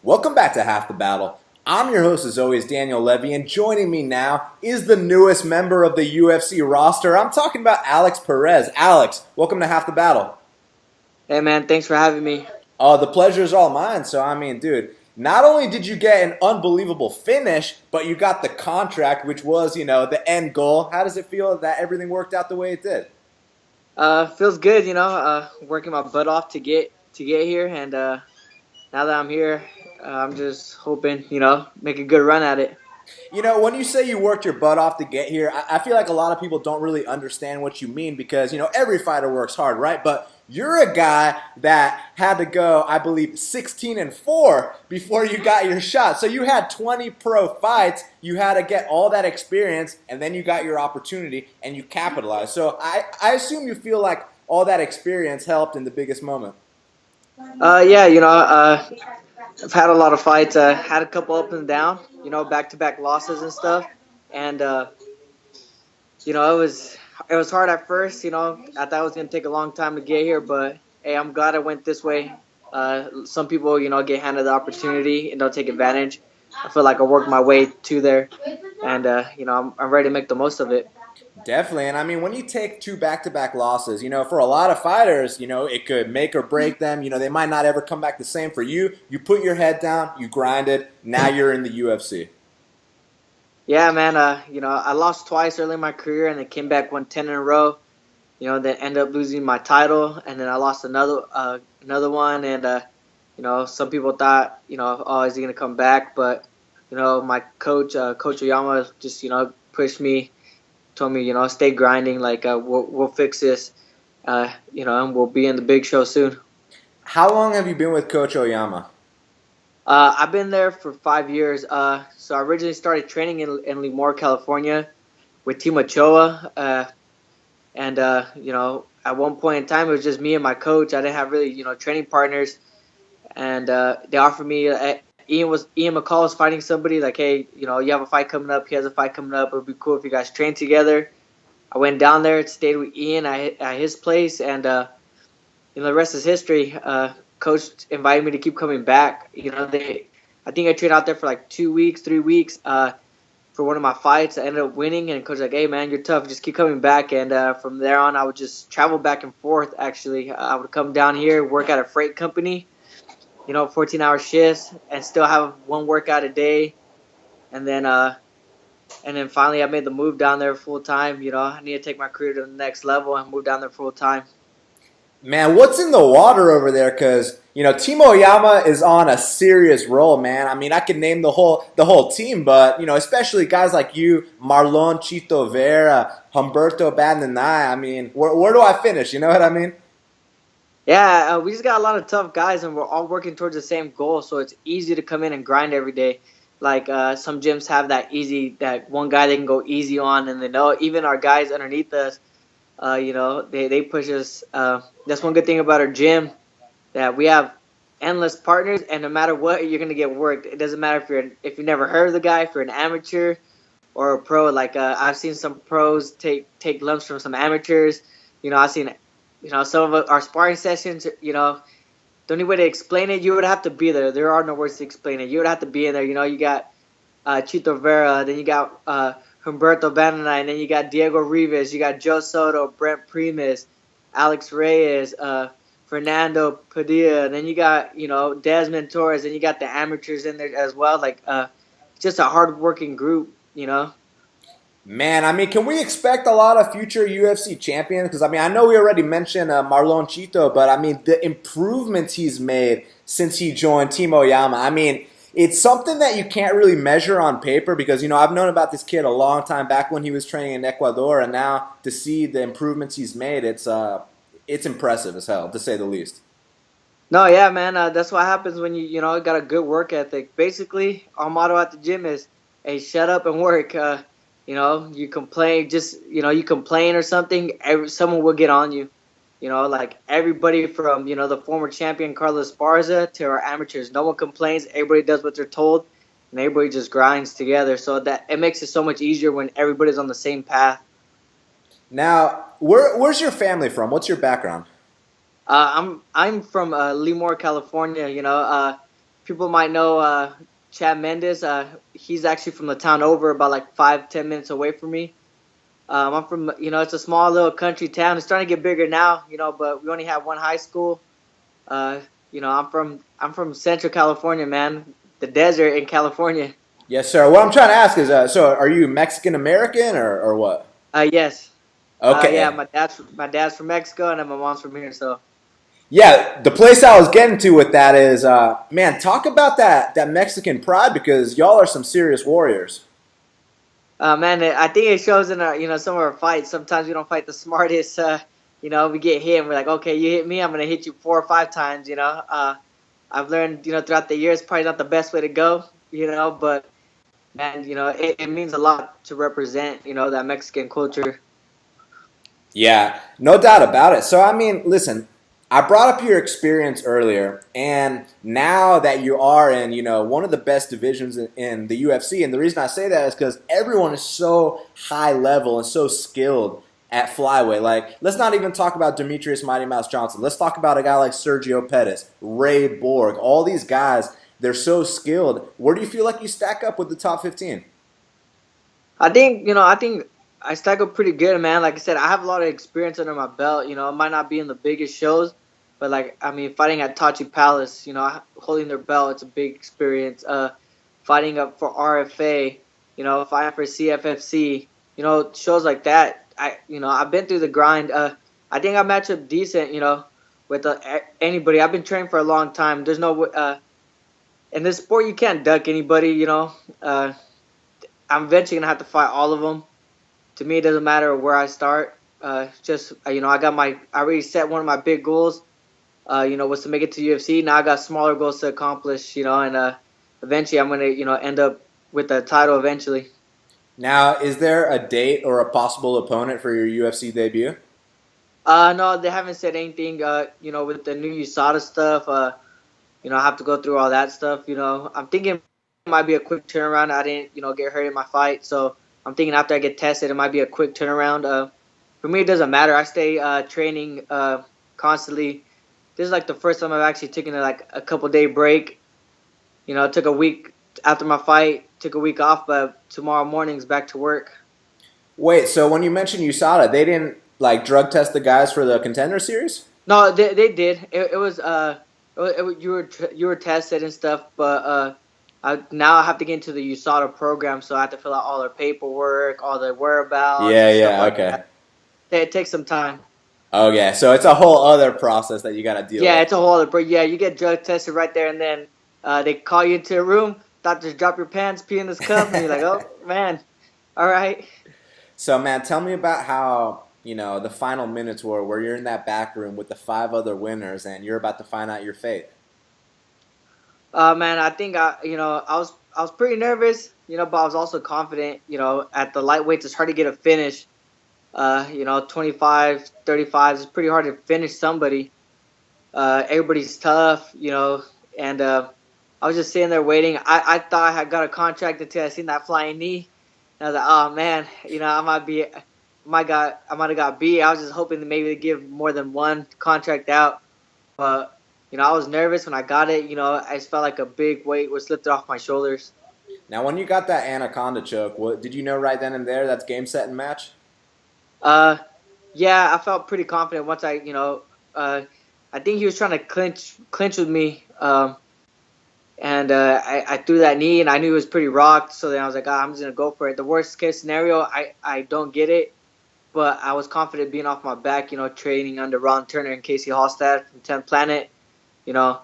Welcome back to Half the Battle. I'm your host as always, Daniel Levi, and joining me now is the newest member of the UFC roster. I'm talking about Alex Perez. Alex, welcome to Half the Battle. Hey man, thanks for having me. The pleasure is all mine. Dude, not only did you get an unbelievable finish, but you got the contract, which was, the end goal. How does it feel that everything worked out the way it did? Feels good, working my butt off to get here, and now that I'm here, I'm just hoping, make a good run at it. When you say you worked your butt off to get here, I feel like a lot of people don't really understand what you mean because, every fighter works hard, right? But you're a guy that had to go, I believe, 16-4 before you got your shot. So you had 20 pro fights, you had to get all that experience, and then you got your opportunity and you capitalized. So I assume you feel like all that experience helped in the biggest moment. Yeah, I've had a lot of fights, had a couple up and down, back-to-back losses and stuff, and it was hard at first. I thought it was gonna take a long time to get here, but hey, I'm glad I went this way. Some people, get handed the opportunity and don't take advantage. I feel like I worked my way to there, and I'm ready to make the most of it. Definitely. And I mean, when you take two back-to-back losses, for a lot of fighters, it could make or break them. They might not ever come back the same. For you, you put your head down, you grinded, now you're in the UFC. Yeah, man. I lost twice early in my career, and then came back, won 10 in a row. Then ended up losing my title, and then I lost another one. And some people thought, oh, is he gonna come back? But my coach, Coach Oyama, just pushed me, told me, stay grinding. Like we'll fix this. And we'll be in the big show soon. How long have you been with Coach Oyama? I've been there for 5 years. So I originally started training in Lemoore, California, with Team Ochoa. And at one point in time, it was just me and my coach. I didn't have really, training partners. And they offered me. Ian McCall was fighting somebody. Like, hey, you have a fight coming up. He has a fight coming up. It would be cool if you guys train together. I went down there, stayed with Ian at his place, and the rest is history. Coach invited me to keep coming back. I think I trained out there for like 2 weeks, 3 weeks for one of my fights. I ended up winning, and coach was like, hey, man, you're tough. Just keep coming back. And from there on, I would just travel back and forth, actually. I would come down here, work at a freight company, 14-hour shifts, and still have one workout a day. And then finally I made the move down there full time. I need to take my career to the next level and move down there full time. Man, what's in the water over there? Because Team Oyama is on a serious roll, man. I mean, I can name the whole team, but especially guys like you, Marlon Chito Vera, Humberto Bandenay. I mean, where do I finish? You know what I mean? Yeah, we just got a lot of tough guys, and we're all working towards the same goal. So it's easy to come in and grind every day. Like some gyms have that one guy they can go easy on, and they know even our guys underneath us. They push us. That's one good thing about our gym, that we have endless partners, and no matter what, you're gonna get worked. It doesn't matter if you never heard of the guy, if you're an amateur or a pro. Like I've seen some pros take lumps from some amateurs. I've seen some of our sparring sessions. The only way to explain it, you would have to be there. There are no words to explain it. You would have to be in there. You got Chito Vera, then you got Humberto Banana, and then you got Diego Rivas, you got Joe Soto, Brent Primus, Alex Reyes, Fernando Padilla, and then you got, Desmond Torres, and you got the amateurs in there as well. Like, just a hard-working group. Man, I mean, can we expect a lot of future UFC champions? Because, I know we already mentioned Marlon Chito, but, the improvements he's made since he joined Team Oyama, it's something that you can't really measure on paper because, I've known about this kid a long time back when he was training in Ecuador, and now to see the improvements he's made, it's impressive as hell, to say the least. No, yeah, man, that's what happens when you got a good work ethic. Basically, our motto at the gym is, hey, shut up and work. You complain, you complain or something, someone will get on you. Like everybody from, the former champion Carlos Barza to our amateurs. No one complains. Everybody does what they're told, and everybody just grinds together. So that it makes it so much easier when everybody's on the same path. Now, where's your family from? What's your background? I'm from Lemoore, California. people might know Chad Mendes. He's actually from the town over, about like 5-10 minutes away from me. I'm from, it's a small little country town. It's starting to get bigger now, but we only have one high school. I'm from Central California, man, the desert in California. Yes, sir. What I'm trying to ask is, so are you Mexican American or what? Yes. Okay. Yeah, my dad's from Mexico, and then my mom's from here. So. Yeah, the place I was getting to with that is, man, talk about that Mexican pride, because y'all are some serious warriors. Man, I think it shows in our, some of our fights. Sometimes we don't fight the smartest. We get hit and we're like, okay, you hit me, I'm gonna hit you 4 or 5 times. I've learned, throughout the years, probably not the best way to go. But man, it means a lot to represent, that Mexican culture. Yeah, no doubt about it. So, I mean, listen, I brought up your experience earlier, and now that you are in, one of the best divisions in the UFC, and the reason I say that is because everyone is so high level and so skilled at flyweight. Like, let's not even talk about Demetrius Mighty Mouse Johnson. Let's talk about a guy like Sergio Pettis, Ray Borg, all these guys. They're so skilled. Where do you feel like you stack up with the top 15? I think I stack up pretty good, man. Like I said, I have a lot of experience under my belt. It might not be in the biggest shows, but fighting at Tachi Palace, holding their belt, it's a big experience. Fighting up for RFA, fighting for CFFC, shows like that. I've been through the grind. I think I match up decent, with anybody. I've been training for a long time. There's no in this sport you can't duck anybody. I'm eventually gonna have to fight all of them. To me, it doesn't matter where I start. I already set one of my big goals, was to make it to UFC. Now I got smaller goals to accomplish, and eventually I'm going to, end up with the title eventually. Now, is there a date or a possible opponent for your UFC debut? No, they haven't said anything, with the new USADA stuff, I have to go through all that stuff, I'm thinking it might be a quick turnaround. I didn't, get hurt in my fight, so I'm thinking after I get tested, it might be a quick turnaround. For me, it doesn't matter. I stay training constantly. This is like the first time I've actually taken a couple-day break. Took a week after my fight, took a week off, but tomorrow morning's back to work. Wait, so when you mentioned USADA, they didn't drug test the guys for the Contender series? No, they did. You were tested and stuff, but now I have to get into the USADA program, so I have to fill out all their paperwork, all their whereabouts. Yeah, okay. It takes some time. Oh, yeah, so it's a whole other process that you got to deal with. Yeah, it's a whole other. Yeah, you get drug tested right there, and then they call you into a room. Doctors, drop your pants, pee in this cup, and you're like, oh, man, all right. So, man, tell me about how, the final minutes were where you're in that back room with the 5 other winners, and you're about to find out your fate. Man, I think I was pretty nervous, but I was also confident. At the lightweights, it's hard to get a finish. 25, 35 is pretty hard to finish somebody. Everybody's tough, and I was just sitting there waiting. I thought I had got a contract until I seen that flying knee. And I was like, oh man, I might have got beat. I was just hoping that maybe they give more than one contract out, but. I was nervous when I got it. I just felt like a big weight was lifted off my shoulders. Now, when you got that anaconda choke, did you know right then and there that's game, set, and match? Yeah, I felt pretty confident once I think he was trying to clinch with me. And I threw that knee, and I knew it was pretty rocked. So then I was like, I'm just going to go for it. The worst case scenario, I don't get it. But I was confident being off my back, training under Ron Turner and Casey Hallstad from 10th Planet. I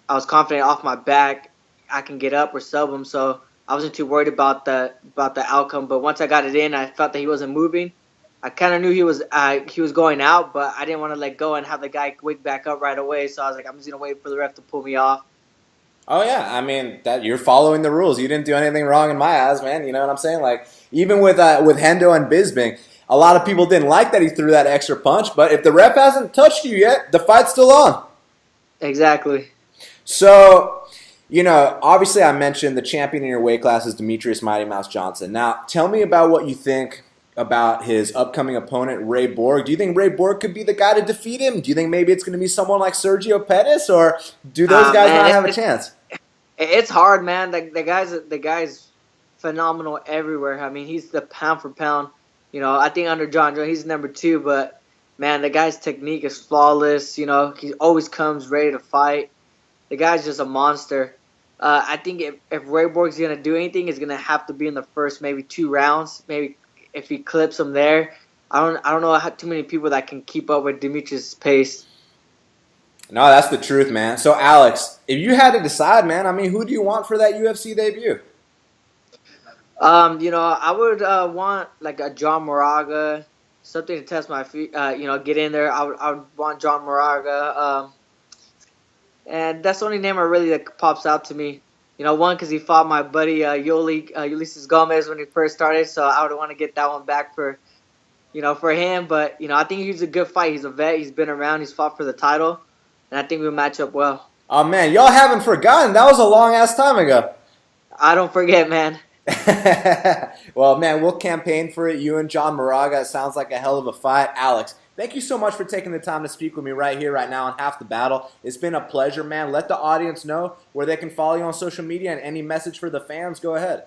was confident off my back I can get up or sub him, so I wasn't too worried about the outcome. But once I got it in, I felt that he wasn't moving. I kind of knew he was going out, but I didn't want to let go and have the guy wake back up right away. So I was like, I'm just gonna wait for the ref to pull me off. Oh yeah, I mean that you're following the rules. You didn't do anything wrong in my eyes, man. You know what I'm saying? Like even with Hendo and Bisping, a lot of people didn't like that he threw that extra punch. But if the ref hasn't touched you yet, the fight's still on. Exactly. So, obviously I mentioned the champion in your weight class is Demetrius Mighty Mouse Johnson. Now, tell me about what you think about his upcoming opponent, Ray Borg. Do you think Ray Borg could be the guy to defeat him? Do you think maybe it's going to be someone like Sergio Pettis, or do those guys not have a chance? It's hard, man. The guy's phenomenal everywhere. I mean, he's the pound for pound. You know, I think under John Jones, he's number 2, but man, the guy's technique is flawless. You know, he always comes ready to fight. The guy's just a monster. I think if Ray Borg's gonna do anything, it's gonna have to be in the first maybe 2 rounds. Maybe if he clips him there, I don't know how too many people that can keep up with Demetrius' pace. No, that's the truth, man. So, Alex, if you had to decide, man, I mean, who do you want for that UFC debut? You know, I would want like a John Moraga, something to test my feet. You know, get in there. I would want John Moraga. And that's the only name I really that pops out to me. You know, one because he fought my buddy Ulysses Gomez when he first started, so I would want to get that one back for him. But you know, I think he's a good fight. He's a vet. He's been around. He's fought for the title, and I think we'll match up well. Oh man, y'all haven't forgotten. That was a long ass time ago. I don't forget, man. Well, man, we'll campaign for it. You and John Moraga. It sounds like a hell of a fight. Alex, thank you so much for taking the time to speak with me right here, right now on Half the Battle. It's been a pleasure, man. Let the audience know where they can follow you on social media, and any message for the fans. Go ahead.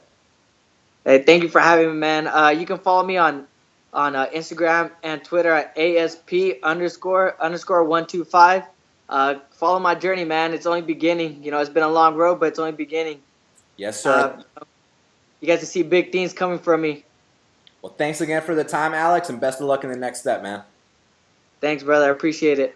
Hey, thank you for having me, man. You can follow me on Instagram and Twitter at ASP__125. Follow my journey, man. It's only beginning. You know, it's been a long road, but it's only beginning. Yes, sir. You guys will see big things coming from me. Well, thanks again for the time, Alex, and best of luck in the next step, man. Thanks, brother. I appreciate it.